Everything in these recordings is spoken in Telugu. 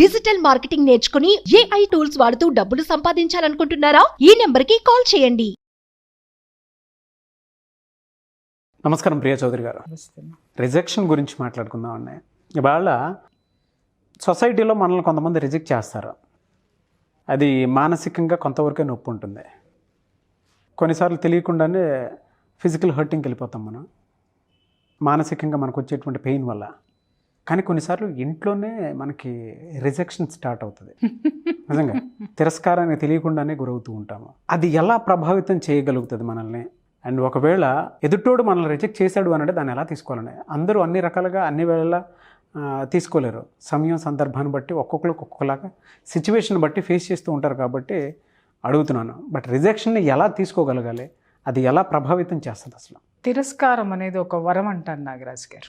డిజిటల్ మార్కెటింగ్ నేర్చుకుని AI టూల్స్ వాడుతూ డబ్బులు సంపాదించాలనుకుంటున్నారా? ఈ నెంబర్కి కాల్ చేయండి. నమస్కారం ప్రియా చౌదరి గారు. రిజెక్షన్ గురించి మాట్లాడుకుందాం అండి. ఇవాళ సొసైటీలో మనల్ని కొంతమంది రిజెక్ట్ చేస్తారు. అది మానసికంగా కొంతవరకే నొప్పి ఉంటుంది. కొన్నిసార్లు తెలియకుండానే ఫిజికల్ హర్టింగ్కి వెళ్ళిపోతాం మనం, మానసికంగా మనకు వచ్చేటువంటి పెయిన్ వల్ల. కానీ కొన్నిసార్లు ఇంట్లోనే మనకి రిజెక్షన్ స్టార్ట్ అవుతుంది. నిజంగా తిరస్కారానికి తెలియకుండానే గురవుతూ ఉంటాము. అది ఎలా ప్రభావితం చేయగలుగుతుంది మనల్ని? అండ్ ఒకవేళ ఎదుటోడు మనల్ని రిజెక్ట్ చేశాడు అని అంటే దాన్ని ఎలా తీసుకోవాలని? అందరూ అన్ని రకాలుగా అన్ని వేళలా తీసుకోలేరు. సమయం సందర్భాన్ని బట్టి ఒక్కొక్కరికి ఒక్కొక్కలాగా సిచ్యువేషన్ బట్టి ఫేస్ చేస్తూ ఉంటారు. కాబట్టి అడుగుతున్నాను, బట్ రిజెక్షన్ని ఎలా తీసుకోగలగాలి? అది ఎలా ప్రభావితం చేస్తుంది అసలు? తిరస్కారం అనేది ఒక వరం అంటాను నాగరాజ్ గారు.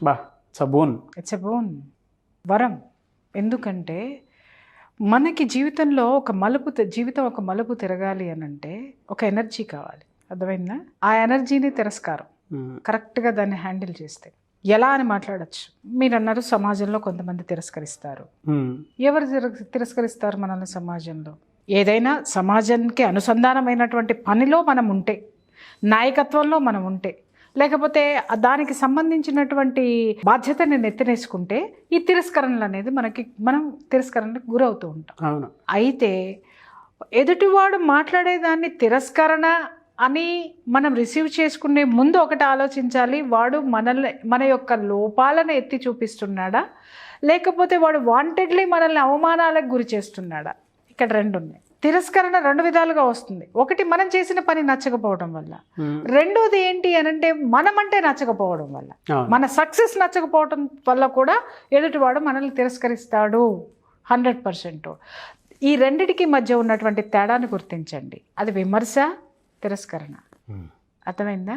ఇట్స్ ఎ బోన్ వరం. ఎందుకంటే మనకి జీవితంలో జీవితం ఒక మలుపు తిరగాలి అని అంటే ఒక ఎనర్జీ కావాలి. అర్థమైందా? ఆ ఎనర్జీని తిరస్కారం కరెక్ట్గా దాన్ని హ్యాండిల్ చేస్తే ఎలా అని మాట్లాడచ్చు. మీరు అన్నారు సమాజంలో కొంతమంది తిరస్కరిస్తారు. ఎవరు తిరస్కరిస్తారు మనల్ని సమాజంలో? ఏదైనా సమాజానికి అనుసంధానమైనటువంటి పనిలో మనం ఉంటే, నాయకత్వంలో మనం ఉంటే, లేకపోతే దానికి సంబంధించినటువంటి బాధ్యతని నెత్తినేసుకుంటే ఈ తిరస్కరణలు అనేది మనం తిరస్కరణకు గురవుతూ ఉంటాం. అవును. అయితే ఎదుటివాడు మాట్లాడేదాన్ని తిరస్కరణ అని మనం రిసీవ్ చేసుకునే ముందు ఒకటి ఆలోచించాలి. వాడు మన యొక్క లోపాలను ఎత్తి చూపిస్తున్నాడా, లేకపోతే వాడు వాంటెడ్లీ మనల్ని అవమానాలకు గురి చేస్తున్నాడా? ఇక్కడ రెండు ఉన్నాయి. తిరస్కరణ రెండు విధాలుగా వస్తుంది. ఒకటి మనం చేసిన పని నచ్చకపోవడం వల్ల, రెండోది ఏంటి అనంటే మనమంటే నచ్చకపోవడం వల్ల, మన సక్సెస్ నచ్చకపోవడం వల్ల కూడా ఎదుటివాడు మనల్ని తిరస్కరిస్తాడు 100%. ఈ రెండిటికి మధ్య ఉన్నటువంటి తేడాను గుర్తించండి. అది విమర్శ, తిరస్కరణ. అర్థమైందా?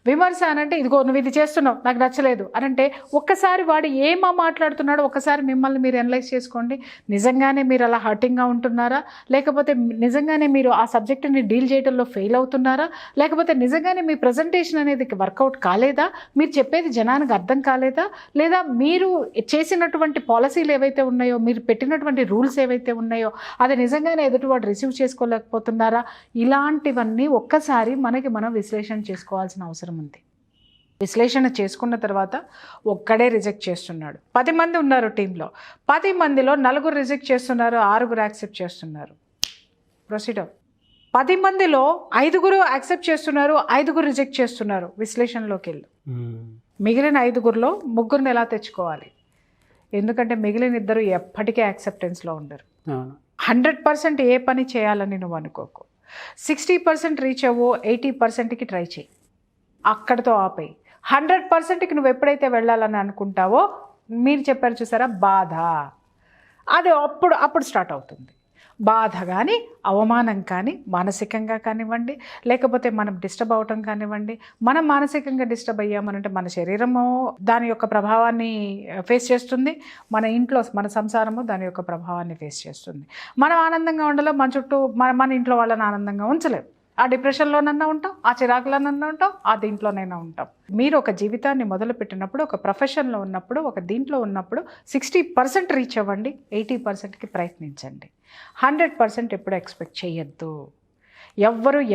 విమర్శ అనంటే ఇదిగో నువ్వు ఇది చేస్తున్నావు నాకు నచ్చలేదు అనంటే ఒక్కసారి వాడు ఏమా మాట్లాడుతున్నాడో ఒక్కసారి మిమ్మల్ని మీరు అనలైజ్ చేసుకోండి. నిజంగానే మీరు అలా హర్టింగ్గా ఉంటున్నారా, లేకపోతే నిజంగానే మీరు ఆ సబ్జెక్టుని డీల్ చేయడంలో ఫెయిల్ అవుతున్నారా, లేకపోతే నిజంగానే మీ ప్రజెంటేషన్ అనేది వర్కౌట్ కాలేదా, మీరు చెప్పేది జనానికి అర్థం కాలేదా, లేదా మీరు చేసినటువంటి పాలసీలు ఏవైతే ఉన్నాయో, మీరు పెట్టినటువంటి రూల్స్ ఏవైతే ఉన్నాయో అది నిజంగానే ఎదుటివాడు రిసీవ్ చేసుకోలేకపోతున్నారా? ఇలాంటివన్నీ ఒక్కసారి మనం విశ్లేషణ చేసుకోవాల్సిన అవసరం ఉంది. విశ్లేషణ చేసుకున్న తర్వాత ఒక్కడే రిజెక్ట్ చేస్తున్నాడు. 10 మంది ఉన్నారు టీంలో, 10 మందిలో 4 రిజెక్ట్ చేస్తున్నారు, 6 యాక్సెప్ట్ చేస్తున్నారు. ప్రొసీడ్. 10 మందిలో 5 యాక్సెప్ట్ చేస్తున్నారు, 5 రిజెక్ట్ చేస్తున్నారు. విశ్లేషణలోకి వెళ్ళు. మిగిలిన 5 3 ఎలా తెచ్చుకోవాలి? ఎందుకంటే మిగిలిన 2 ఎప్పటికీ యాక్సెప్టెన్స్లో ఉండరు. 100% ఏ పని చేయాలని నువ్వు అనుకోకు. 60% రీచ్ అవ్వు, 80%కి ట్రై చేయి, అక్కడితో ఆపేయి. 100%కి నువ్వు ఎప్పుడైతే వెళ్ళాలని అనుకుంటావో, మీరు చెప్పారు చూసారా బాధ, అది అప్పుడు స్టార్ట్ అవుతుంది. బాధ కానీ, అవమానం కానీ, మానసికంగా కానివ్వండి, లేకపోతే మనం డిస్టర్బ్ అవటం కానివ్వండి. మనం మానసికంగా డిస్టర్బ్ అయ్యామనంటే మన శరీరము దాని యొక్క ప్రభావాన్ని ఫేస్ చేస్తుంది, మన ఇంట్లో మన సంసారము దాని యొక్క ప్రభావాన్ని ఫేస్ చేస్తుంది. మనం ఆనందంగా ఉండాలో మన చుట్టూ మన ఇంట్లో వాళ్ళని ఆనందంగా ఉంచలేం. ఆ డిప్రెషన్లోనన్నా ఉంటాం, ఆ చిరాకులోనన్నా ఉంటాం, ఆ దీంట్లోనైనా ఉంటాం. మీరు ఒక జీవితాన్ని మొదలుపెట్టినప్పుడు, ఒక ప్రొఫెషన్లో ఉన్నప్పుడు, ఒక దీంట్లో ఉన్నప్పుడు 60% రీచ్ అవ్వండి, 80%కి ప్రయత్నించండి. 100% ఎప్పుడు ఎక్స్పెక్ట్ చేయొద్దు.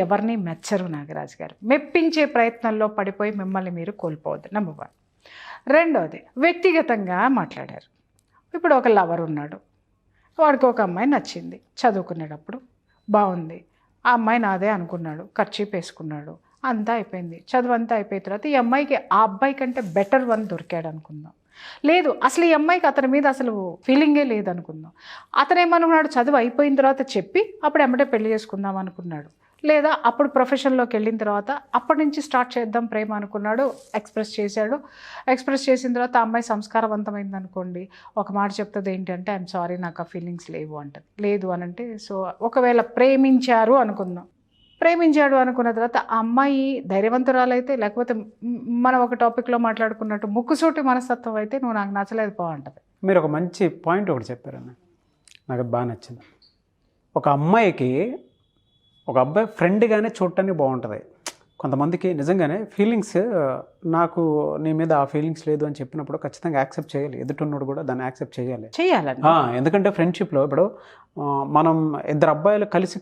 ఎవరిని మెచ్చరు నాగరాజ్ గారు. మెప్పించే ప్రయత్నంలో పడిపోయి మిమ్మల్ని మీరు కోల్పోవద్దు. నెంబర్ 1. రెండోది, వ్యక్తిగతంగా మాట్లాడారు. ఇప్పుడు ఒక లవర్ ఉన్నాడు, వాడికి ఒక అమ్మాయి నచ్చింది, చదువుకునేటప్పుడు బాగుంది, ఆ అమ్మాయి నాదే అనుకున్నాడు, ఖర్చు వేసుకున్నాడు, అంతా అయిపోయింది. చదువు అంతా అయిపోయిన తర్వాత ఈ అమ్మాయికి ఆ అబ్బాయి కంటే బెటర్ వన్ దొరికాడు అనుకుందాం. లేదు, అసలు ఈ అమ్మాయికి అతని మీద అసలు ఫీలింగే లేదనుకుందాం. అతను ఏమనుకున్నాడు, చదువు అయిపోయిన తర్వాత చెప్పి అప్పుడు ఎమ్మటే పెళ్లి చేసుకుందాం అనుకున్నాడు. లేదా అప్పుడు ప్రొఫెషన్లోకి వెళ్ళిన తర్వాత అప్పటి నుంచి స్టార్ట్ చేద్దాం ప్రేమ అనుకున్నాడు, ఎక్స్ప్రెస్ చేశాడు. ఎక్స్ప్రెస్ చేసిన తర్వాత ఆ అమ్మాయి సంస్కారవంతమైంది అనుకోండి, ఒక మాట చెప్తుంది ఏంటంటే ఐఎమ్ సారీ నాకు ఆ ఫీలింగ్స్ లేవు అంటది. లేదు అనంటే, సో ఒకవేళ ప్రేమించాడు అనుకుందాం, ప్రేమించాడు అనుకున్న తర్వాత ఆ అమ్మాయి ధైర్యవంతురాలైతే, లేకపోతే మనం ఒక టాపిక్లో మాట్లాడుకున్నట్టు ముక్కుసూటి మనస్తత్వం అయితే నువ్వు నాకు నచ్చలేదు బాగుంటుంది. మీరు ఒక మంచి పాయింట్ ఒకటి చెప్పారన్న, నాకు అది బాగా నచ్చింది. ఒక అమ్మాయికి ఒక అబ్బాయి ఫ్రెండ్గానే చూడటానికి బాగుంటుంది, కొంతమందికి నిజంగానే ఫీలింగ్స్, నాకు నీ మీద ఆ ఫీలింగ్స్ లేదు అని చెప్పినప్పుడు ఖచ్చితంగా యాక్సెప్ట్ చేయాలి. ఎదుటిన్నోడు కూడా దాన్ని యాక్సెప్ట్ చేయాలి. ఎందుకంటే ఫ్రెండ్షిప్లో ఇప్పుడు మనం ఇద్దరు అబ్బాయిలు కలిసి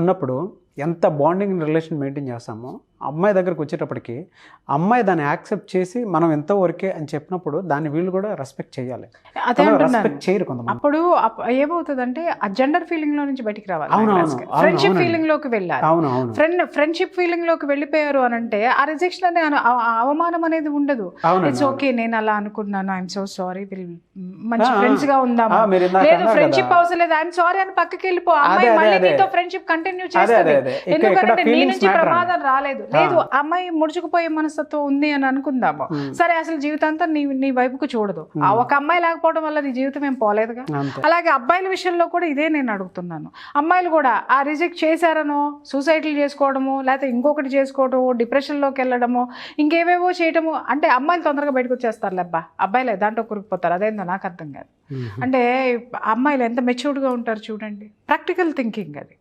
ఉన్నప్పుడు ఎంత బాండింగ్ రిలేషన్ మెయింటైన్ చేస్తామో, అమ్మాయి దగ్గరకు వచ్చేటప్పటికి అమ్మాయి దాన్ని యాక్సెప్ట్ చేసి మనం ఎంతో వరకే అని చెప్పినప్పుడు దాన్ని వీళ్ళు కూడా రెస్పెక్ట్ చేయాలి. అదే రెస్పెక్ట్ చేయరు కొంతమంది. అప్పుడు ఏమవుతుందంటే ఆ జెండర్ ఫీలింగ్ లో నుంచి బయటికి రావాలి, ఫ్రెండ్షిప్ ఫీలింగ్ లోకి వెళ్ళాలి. ఫ్రెండ్షిప్ ఫీలింగ్ లోకి వెళ్ళిపోయారు అని అంటే ఆ రిజెక్షన్ అనే అవమానం అనేది ఉండదు. ఇట్స్ ఓకే, నేను అలా అనుకున్నాను, ఐఎమ్ సో సారీ, మంచి ఫ్రెండ్స్ గా ఉందాము, లేదు ఫ్రెండ్షిప్ అవసరం లేదు, ఐఎమ్ సారీ అని పక్కకి వెళ్ళిపో. అమ్మాయి మళ్ళీ నీతో ఫ్రెండ్షిప్ కంటిన్యూ చేస్తుంది, ఎందుకంటే నీ నుంచి ప్రమాదం రాలేదు. లేదు అమ్మాయి ముడుచుకుపోయే మనస్తత్వం ఉంది అని అనుకుందాము, సరే అసలు జీవితాంతం నీ వైపుకు చూడదు. ఆ ఒక అమ్మాయి లేకపోవడం వల్ల నీ జీవితం ఏం పోలేదుగా. అలాగే అబ్బాయిల విషయంలో కూడా ఇదే నేను అడుగుతున్నాను. అమ్మాయిలు కూడా ఆ రిజెక్ట్ చేశారనో సూసైడ్లు చేసుకోవడము, లేకపోతే ఇంకొకటి చేసుకోవడము, డిప్రెషన్లోకి వెళ్ళడము, ఇంకేవేవో చేయటము, అంటే అమ్మాయిలు తొందరగా బయటకు వచ్చేస్తారు లేబ్బా, అబ్బాయిలే దాంట్లో కురికిపోతారు. అదేందో నాకు అర్థం కాదు. అంటే అమ్మాయిలు ఎంత మెచ్యూర్డ్గా ఉంటారు చూడండి, ప్రాక్టికల్ థింకింగ్ అది.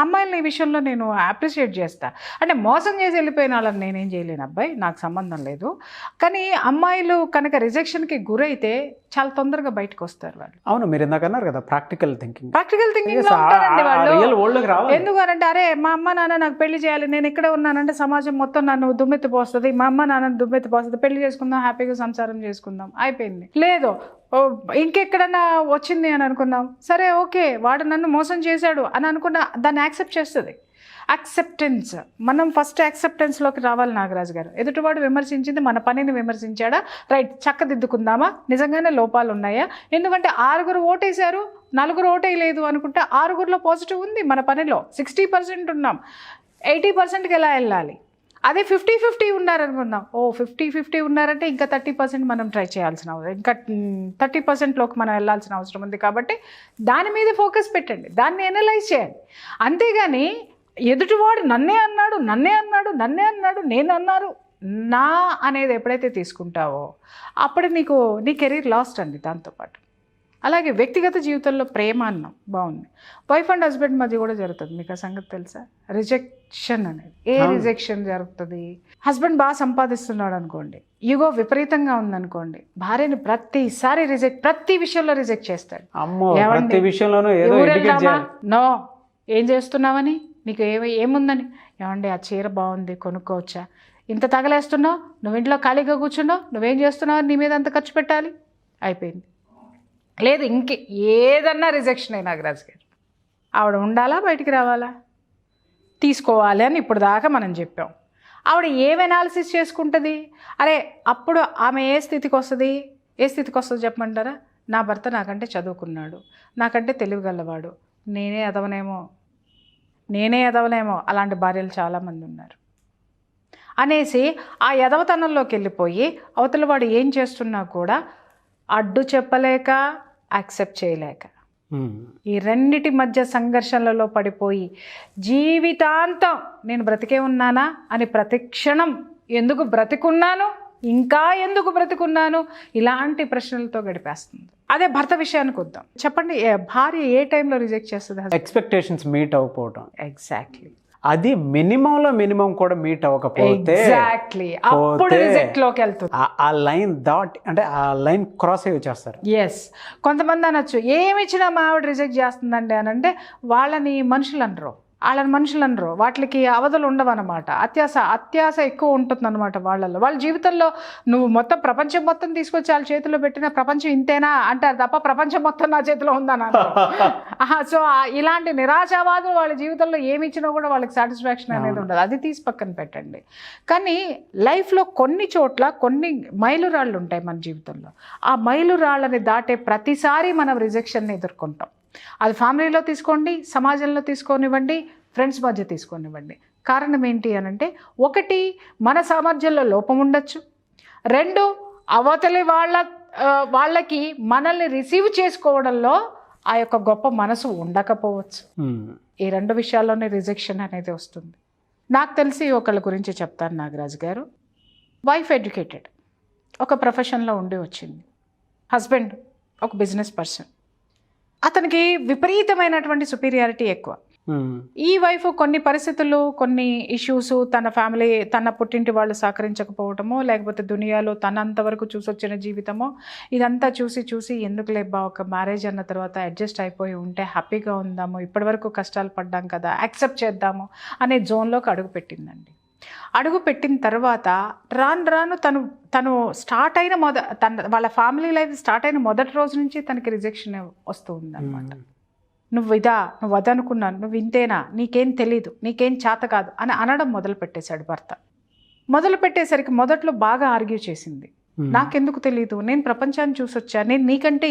అమ్మాయిలని ఈ విషయంలో నేను అప్రిషియేట్ చేస్తా. అంటే మోసం చేసి వెళ్ళిపోయిన వాళ్ళని నేనేం చేయలేను అబ్బాయి, నాకు సంబంధం లేదు. కానీ అమ్మాయిలు కనుక రిజెక్షన్కి గురైతే చాలా తొందరగా బయటకు వస్తారు వాళ్ళు. అవును, మీరు ఇందాక అన్నారు కదా ప్రాక్టికల్ థింకింగ్ లో ఉంటారండి వాళ్ళు. ఎందుకనంటే అరే మా అమ్మ నాన్న నాకు పెళ్లి చేయాలి, నేను ఇక్కడే ఉన్నానంటే సమాజం మొత్తం నన్ను దుమ్మెత్తిపోస్తుంది, మా అమ్మ నాన్న దుమ్మెత్తిపోస్తుంది, పెళ్లి చేసుకుందాం, హ్యాపీగా సంసారం చేసుకుందాం, అయిపోయింది. లేదు ఇంకెక్కడన్నా వచ్చింది అని అనుకుందాం, సరే ఓకే వాడు నన్ను మోసం చేశాడు అని అనుకున్న దాన్ని యాక్సెప్ట్ చేస్తుంది. యాక్సెప్టెన్స్, మనం ఫస్ట్ యాక్సెప్టెన్స్లోకి రావాలి నాగరాజు గారు. ఎదుటివాడు విమర్శించింది మన పనిని విమర్శించాడా, రైట్ చక్కదిద్దుకుందామా, నిజంగానే లోపాలు ఉన్నాయా? ఎందుకంటే 6 ఓటేశారు 4 ఓటేయలేదు అనుకుంటే 6లో పాజిటివ్ ఉంది, మన పనిలో 60% ఉన్నాం, 80%కి ఎలా వెళ్ళాలి? అదే 50-50 ఉన్నారనుకుందాం, 50-50 ఉన్నారంటే ఇంకా 30% మనం ట్రై చేయాల్సిన అవసరం, ఇంకా 30%లోకి మనం వెళ్ళాల్సిన అవసరం ఉంది. కాబట్టి దాని మీద ఫోకస్ పెట్టండి, దాన్ని ఎనలైజ్ చేయండి. అంతేగాని ఎదుటివాడు నన్నే అన్నాడు నేను అన్నారు నా అనేది ఎప్పుడైతే తీసుకుంటావో అప్పుడు నీ కెరీర్ లాస్ట్ అండి. దాంతోపాటు అలాగే వ్యక్తిగత జీవితంలో ప్రేమ అన్నాం బాగుంది, వైఫ్ అండ్ హస్బెండ్ మధ్య కూడా జరుగుతుంది. మీకు ఆ సంగతి తెలుసా? రిజెక్షన్ అనేది రిజెక్షన్ జరుగుతుంది. హస్బెండ్ బాగా సంపాదిస్తున్నాడు అనుకోండి, ఈగో విపరీతంగా ఉందనుకోండి, భార్యని ప్రతిసారి ప్రతి విషయంలో రిజెక్ట్ చేస్తాడు. నో ఏం చేస్తున్నావని, నీకు ఏముందని, ఏమండి ఆ చీర బాగుంది కొనుక్కోవచ్చా, ఇంత తగలేస్తున్నావు, నువ్వు ఇంట్లో ఖాళీగా కూర్చున్నావు, నువ్వేం చేస్తున్నావు, నీ మీద అంత ఖర్చు పెట్టాలి, అయిపోయింది. లేదు ఏదన్నా రిజెక్షన్ అయినా నాగరాజు గారు, ఆవిడ ఉండాలా బయటికి రావాలా తీసుకోవాలి అని ఇప్పుడు దాకా మనం చెప్పాం. ఆవిడ ఏం ఎనాలిసిస్ చేసుకుంటుంది? అరే అప్పుడు ఆమె ఏ స్థితికి వస్తుంది చెప్పమంటారా? నా భర్త నాకంటే చదువుకున్నాడు, నాకంటే తెలివిగలవాడు, నేనే ఎదవనేమో అలాంటి భార్యలు చాలామంది ఉన్నారు అనేసి ఆ ఎదవతనంలోకి వెళ్ళిపోయి అవతల వాడు ఏం చేస్తున్నా కూడా అడ్డు చెప్పలేక యాక్సెప్ట్ చేయలేక ఈ రెండిటి మధ్య సంఘర్షణలలో పడిపోయి జీవితాంతం నేను బ్రతికే ఉన్నానా అని ప్రతి క్షణం ఎందుకు బ్రతికున్నాను, ఇంకా ఎందుకు బ్రతికున్నాను, ఇలాంటి ప్రశ్నలతో గడిపేస్తుంది. అదే భర్త విషయానికి వద్దాం. చెప్పండి, భార్య ఏ టైంలో రిజెక్ట్ చేస్తుంది? ఎక్స్పెక్టేషన్స్ మీట్ అవ్వకపోవడం. ఎగ్జాక్ట్లీ. అది మినిమం కూడా మీట్ అవ్వకపోతే అప్పుడు రిజెక్ట్ లోకి వెళ్తుంది. ఆ లైన్ అంటే ఆ లైన్ క్రాస్ అయ్యి వచ్చేస్తారు. ఎస్, కొంతమంది అనొచ్చు ఏమి ఇచ్చినా మా ఆవిడ రిజెక్ట్ చేస్తుందండి అని అంటే వాళ్ళని మనుషులు అనరు, వాటికి అవధులు ఉండవన్నమాట. అత్యాశ ఎక్కువ ఉంటుందన్నమాట వాళ్ళల్లో. వాళ్ళ జీవితంలో నువ్వు ప్రపంచం మొత్తం తీసుకొచ్చి వాళ్ళ చేతిలో పెట్టిన ప్రపంచం ఇంతేనా అంటారు తప్ప ప్రపంచం మొత్తం నా చేతిలో ఉందని అన్నారు. సో ఇలాంటి నిరాశావాదులు వాళ్ళ జీవితంలో ఏమి ఇచ్చినా కూడా వాళ్ళకి సాటిస్ఫాక్షన్ అనేది ఉండదు. అది తీసి పక్కన పెట్టండి. కానీ లైఫ్లో కొన్ని చోట్ల కొన్ని మైలురాళ్ళు ఉంటాయి మన జీవితంలో. ఆ మైలురాళ్ళని దాటే ప్రతిసారి మనం రిజెక్షన్ని ఎదుర్కొంటాం. అది ఫ్యామిలీలో తీసుకోండి, సమాజంలో తీసుకోనివ్వండి, ఫ్రెండ్స్ మధ్య తీసుకోనివ్వండి. కారణం ఏంటి అనంటే, 1 మన సామర్థ్యంలో లోపం ఉండొచ్చు, 2 అవతలి వాళ్ళకి మనల్ని రిసీవ్ చేసుకోవడంలో ఆ యొక్క గొప్ప మనసు ఉండకపోవచ్చు. ఈ 2 విషయాల్లోనే రిజెక్షన్ అనేది వస్తుంది. నాకు తెలిసి ఒకళ్ళ గురించి చెప్తాను నాగరాజు గారు. వైఫ్ ఎడ్యుకేటెడ్, ఒక ప్రొఫెషన్లో ఉండి వచ్చింది. హస్బెండ్ ఒక బిజినెస్ పర్సన్. అతనికి విపరీతమైనటువంటి సుపీరియారిటీ ఎక్కువ. ఈ వైఫ్ కొన్ని పరిస్థితులు, కొన్ని ఇష్యూస్, తన ఫ్యామిలీ, తన పుట్టింటి వాళ్ళు సహకరించకపోవటమో, లేకపోతే దునియాలో తన అంతవరకు చూసొచ్చిన జీవితమో, ఇదంతా చూసి ఎందుకు లేబ్బా ఒక మ్యారేజ్ అన్న తర్వాత అడ్జస్ట్ అయిపోయి ఉంటే హ్యాపీగా ఉందాము, ఇప్పటివరకు కష్టాలు పడ్డాం కదా, యాక్సెప్ట్ చేద్దాము అనే జోన్లోకి అడుగుపెట్టిందండి. అడుగుపెట్టిన తర్వాత రాను తను స్టార్ట్ అయిన వాళ్ళ ఫ్యామిలీ లైఫ్ స్టార్ట్ అయిన మొదటి రోజు నుంచి తనకి రిజెక్షన్ వస్తూ ఉందన్నమాట. నువ్వు వదనుకున్నాను, నువ్వు ఇంతేనా, నీకేం తెలీదు, నీకేం చేత కాదు అని అనడం మొదలు పెట్టేశాడు భర్త. మొదలు పెట్టేసరికి మొదట్లో బాగా ఆర్గ్యూ చేసింది. నాకెందుకు తెలీదు, నేను ప్రపంచాన్ని చూసొచ్చా, నేను నీకంటే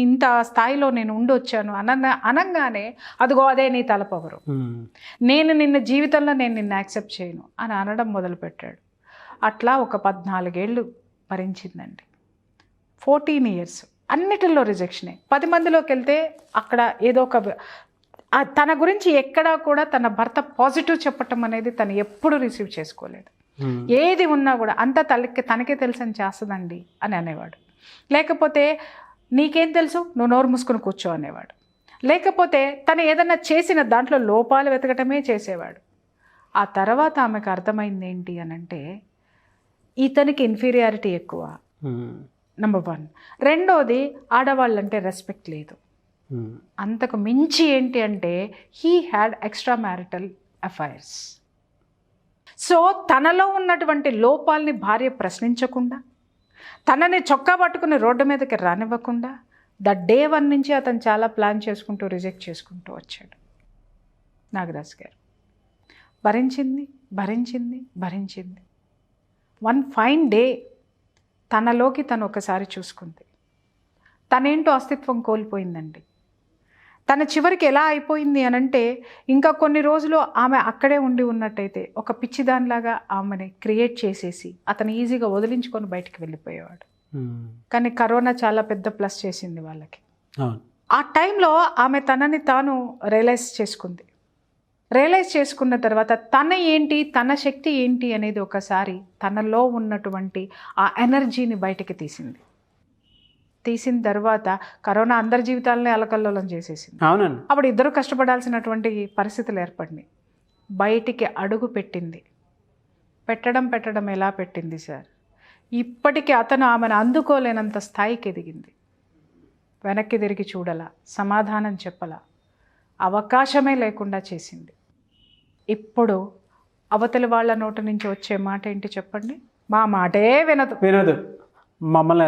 ఇంత స్థాయిలో నేను ఉండొచ్చాను అనగానే అదిగో అదే నీ తలపొగరు, నేను నిన్న జీవితంలో నేను నిన్ను యాక్సెప్ట్ చేయను అని అనడం మొదలుపెట్టాడు. అట్లా ఒక 14 ఏళ్ళు భరించిందండి. 14 years అన్నిటిలో రిజెక్షనే. 10 మందిలోకి వెళ్తే అక్కడ ఏదో ఒక తన గురించి ఎక్కడా కూడా తన భర్త పాజిటివ్ చెప్పటం అనేది తను ఎప్పుడు రిసీవ్ చేసుకోలేదు. ఏది ఉన్నా కూడా అంతా తనకే తెలుసని చేస్తుందండి అని అనేవాడు. లేకపోతే నీకేం తెలుసు, నువ్వు నోరు మూసుకుని కూర్చో అనేవాడు. లేకపోతే తను ఏదన్నా చేసిన దాంట్లో లోపాలు వెతకటమే చేసేవాడు. ఆ తర్వాత ఆమెకు అర్థమైంది ఏంటి అనంటే ఇతనికి ఇన్ఫీరియారిటీ ఎక్కువ, నెంబర్ 1. రెండోది ఆడవాళ్ళంటే రెస్పెక్ట్ లేదు. అంతకు మించి ఏంటి అంటే he had extra marital affairs. So తనలో ఉన్నటువంటి లోపాలని భార్య ప్రశ్నించకుండా, తనని చొక్కా పట్టుకుని రోడ్డు మీదకి రానివ్వకుండా day 1 నుంచి అతను చాలా ప్లాన్ చేసుకుంటూ రిజెక్ట్ చేసుకుంటూ వచ్చాడు. నాగరాజ్ గారు భరించింది. వన్ ఫైన్ డే తనలోకి తను ఒకసారి చూసుకుంది. తనేంటో అస్తిత్వం కోల్పోయిందండి. తన చివరికి ఎలా అయిపోయింది అనంటే ఇంకా కొన్ని రోజులు ఆమె అక్కడే ఉండి ఉన్నట్టయితే ఒక పిచ్చిదానిలాగా ఆమెని క్రియేట్ చేసేసి అతను ఈజీగా వదిలించుకొని బయటికి వెళ్ళిపోయేవాడు. కానీ కరోనా చాలా పెద్ద ప్లస్ చేసింది వాళ్ళకి. ఆ టైంలో ఆమె తనని తాను రియలైజ్ చేసుకున్న తర్వాత తన శక్తి ఏంటి అనేది ఒకసారి తనలో ఉన్నటువంటి ఆ ఎనర్జీని బయటికి తీసిన తర్వాత కరోనా అందరి జీవితాలని అలకల్లోలం చేసేసింది. అవునండి. అప్పుడు ఇద్దరు కష్టపడాల్సినటువంటి పరిస్థితులు ఏర్పడినాయి. బయటికి అడుగు పెట్టింది. పెట్టడం ఎలా పెట్టింది సార్, ఇప్పటికీ అతను ఆమెను అందుకోలేనంత స్థాయికి ఎదిగింది. వెనక్కి తిరిగి చూడలా, సమాధానం చెప్పలా, అవకాశమే లేకుండా చేసింది. ఇప్పుడు అవతలి వాళ్ళ నోటి నుంచి వచ్చే మాట ఏంటి చెప్పండి? మా మాటే వినదు. మమ్మల్ని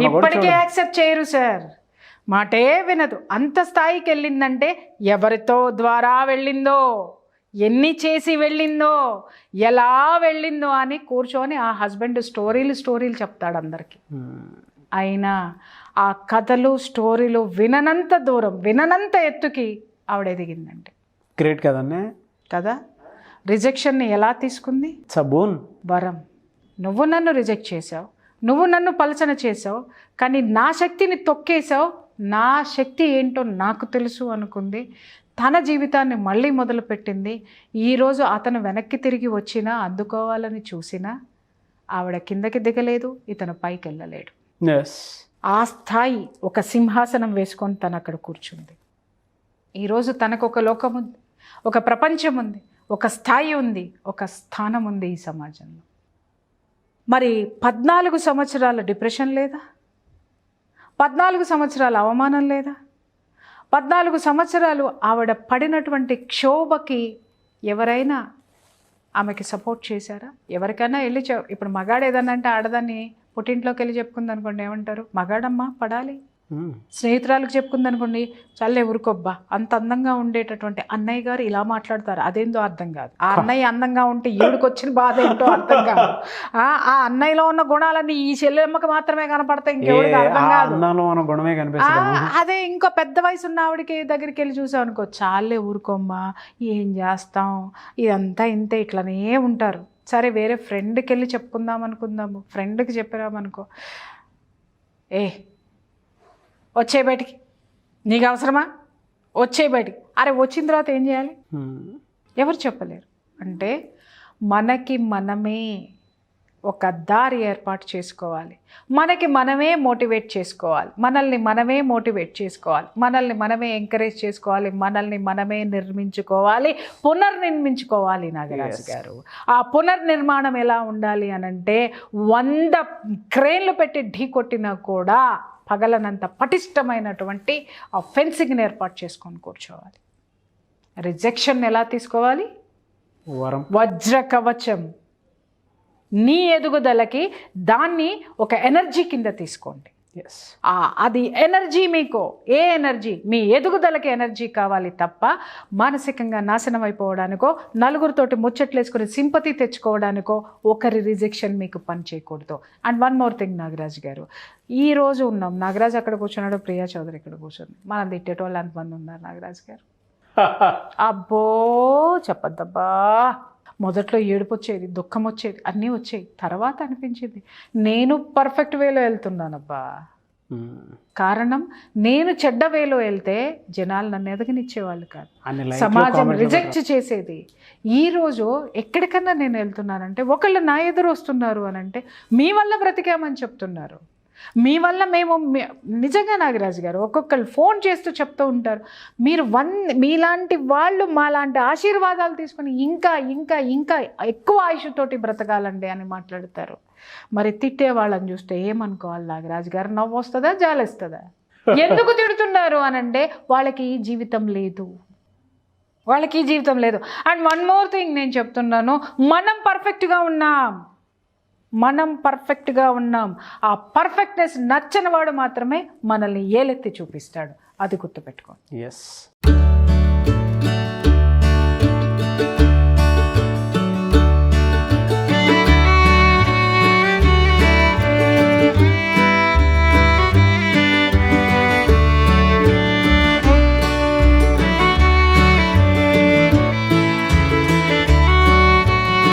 ఇప్పటికే యాక్సెప్ట్ చేయరు సార్, మాటే వినదు. అంత స్థాయికి వెళ్ళిందంటే ఎవరితో ద్వారా వెళ్ళిందో, ఎన్ని చేసి వెళ్ళిందో, ఎలా వెళ్ళిందో అని కూర్చొని ఆ హస్బెండ్ స్టోరీలు చెప్తాడు అందరికీ. అయినా ఆ కథలు స్టోరీలు విననంత ఎత్తుకి ఆవిడ ఎదిగిందండి. గ్రేట్ కదండి. కదా, రిజెక్షన్ని ఎలా తీసుకుంది? సబూన్ వరం. నువ్వు నన్ను రిజెక్ట్ చేసావు, నువ్వు నన్ను పలచన చేసావు, కానీ నా శక్తిని తొక్కేసావు, నా శక్తి ఏంటో నాకు తెలుసు అనుకుంది. తన జీవితాన్ని మళ్ళీ మొదలుపెట్టింది. ఈరోజు అతను వెనక్కి తిరిగి వచ్చినా అందుకోవాలని చూసినా ఆవిడ కిందకి దిగలేదు, ఇతను పైకి వెళ్ళలేడు. ఆ స్థాయి ఒక సింహాసనం వేసుకొని తను అక్కడ కూర్చుంది. ఈరోజు తనకు ఒక లోకం ఉంది, ఒక ప్రపంచం ఉంది, ఒక స్థాయి ఉంది, ఒక స్థానం ఉంది ఈ సమాజంలో. మరి 14 సంవత్సరాల డిప్రెషన్ లేదా? 14 సంవత్సరాల అవమానం లేదా? 14 సంవత్సరాలు ఆవిడ పడినటువంటి క్షోభకి ఎవరైనా ఆమెకి సపోర్ట్ చేశారా? ఎవరికైనా వెళ్ళి ఇప్పుడు మగాడు ఏదన్నా అంటే ఆడదాన్ని పుట్టింట్లోకి వెళ్ళి చెప్పుకుంది అనుకోండి, ఏమంటారు? మగాడమ్మా పడాలి. స్నేహితురాలకు చెప్పుకుంది అనుకోండి, చల్లే ఊరుకోబ్బా, అంత అందంగా ఉండేటటువంటి అన్నయ్య గారు ఇలా మాట్లాడతారు, అదేందో అర్థం కాదు. ఆ అన్నయ్య అందంగా ఉంటే ఈవిడికి వచ్చిన బాధ ఏంటో అర్థం కాదు. ఆ అన్నయ్యలో ఉన్న గుణాలన్నీ ఈ చెల్లెమ్మకి మాత్రమే కనపడతాయి, ఇంకెవరికి అర్థం కాదు. అదే ఇంకో పెద్ద వయసు ఉన్న ఆవిడకి దగ్గరికి వెళ్ళి చూసాం అనుకో, చాలే ఊరుకోమ్మా, ఏం చేస్తాం, ఇదంతా ఇంతే, ఇట్లనే ఉంటారు. సరే వేరే ఫ్రెండ్కి వెళ్ళి చెప్పుకుందాము, ఫ్రెండ్కి చెప్పినామనుకో, వచ్చే బయటికి, నీకు అవసరమా, వచ్చే బయటికి. అరే వచ్చిన తర్వాత ఏం చేయాలి? ఎవరు చెప్పలేరు. అంటే మనకి మనమే ఒక దారి ఏర్పాటు చేసుకోవాలి. మనకి మనమే మోటివేట్ చేసుకోవాలి, మనల్ని మనమే మోటివేట్ చేసుకోవాలి, మనల్ని మనమే ఎంకరేజ్ చేసుకోవాలి, మనల్ని మనమే నిర్మించుకోవాలి, పునర్నిర్మించుకోవాలి. నాగరాజు గారు, ఆ పునర్నిర్మాణం ఎలా ఉండాలి అనంటే 100 క్రేన్లు పెట్టి ఢీ కొట్టినా కూడా పగలనంత పటిష్టమైనటువంటి ఆ ఫెన్సింగ్ని ఏర్పాటు చేసుకొని కూర్చోవాలి. రిజెక్షన్ ఎలా తీసుకోవాలి? వజ్ర కవచం. నీ ఎదుగుదలకి దాన్ని ఒక ఎనర్జీ కింద తీసుకోండి. అది ఎనర్జీ మీకు ఏ ఎనర్జీ? మీ ఎదుగుదలకి ఎనర్జీ కావాలి తప్ప మానసికంగా నాశనం అయిపోవడానికో, నలుగురితోటి ముచ్చట్లేసుకుని సింపతి తెచ్చుకోవడానికో ఒకరి రిజెక్షన్ మీకు పని చేయకూడదు. And one more thing Nagaraju గారు, ఈ రోజు ఉన్నాం, నాగరాజు అక్కడ కూర్చున్నాడు, ప్రియా చౌదరి ఇక్కడ కూర్చుంది, మనం తిట్టేటోళ్ళు అంతమంది ఉన్నారు నాగరాజు గారు. అబ్బో చెప్పద్దబ్బా, మొదట్లో ఏడుపు వచ్చేది, దుఃఖం వచ్చేది, అన్నీ వచ్చేవి. తర్వాత అనిపించింది నేను పర్ఫెక్ట్ వేలో వెళ్తున్నానబ్బా. కారణం నేను చెడ్డ వేలో వెళ్తే జనాలు నన్ను ఎదగనిచ్చేవాళ్ళు కాదు, సమాజం రిజెక్ట్ చేసేది. ఈరోజు ఎక్కడికన్నా నేను వెళ్తున్నానంటే ఒకళ్ళు నా ఎదురు వస్తున్నారు అని అంటే మీ వల్ల బ్రతికామని చెప్తున్నారు, మీ వల్ల మేము. నిజంగా నాగరాజు గారు ఒక్కొక్కరు ఫోన్ చేస్తూ చెప్తూ ఉంటారు, మీరు మీలాంటి వాళ్ళు మాలాంటి ఆశీర్వాదాలు తీసుకొని ఇంకా ఇంకా ఇంకా ఎక్కువ ఆయుష్తోటి బ్రతకాలండి అని మాట్లాడతారు. మరి తిట్టే వాళ్ళని చూస్తే ఏమనుకోవాలి నాగరాజు గారు? నవ్వు వస్తుందా, జాలేస్తుందా? ఎందుకు తిడుతున్నారు అనంటే వాళ్ళకి ఈ జీవితం లేదు, వాళ్ళకి ఈ జీవితం లేదు. అండ్ వన్ మోర్ థింగ్ నేను చెప్తున్నాను, మనం పర్ఫెక్ట్గా ఉన్నాం. ఆ పర్ఫెక్ట్నెస్ నచ్చని వాడు మాత్రమే మనల్ని ఏలెత్తి చూపిస్తాడు, అది గుర్తుపెట్టుకోండి. ఎస్.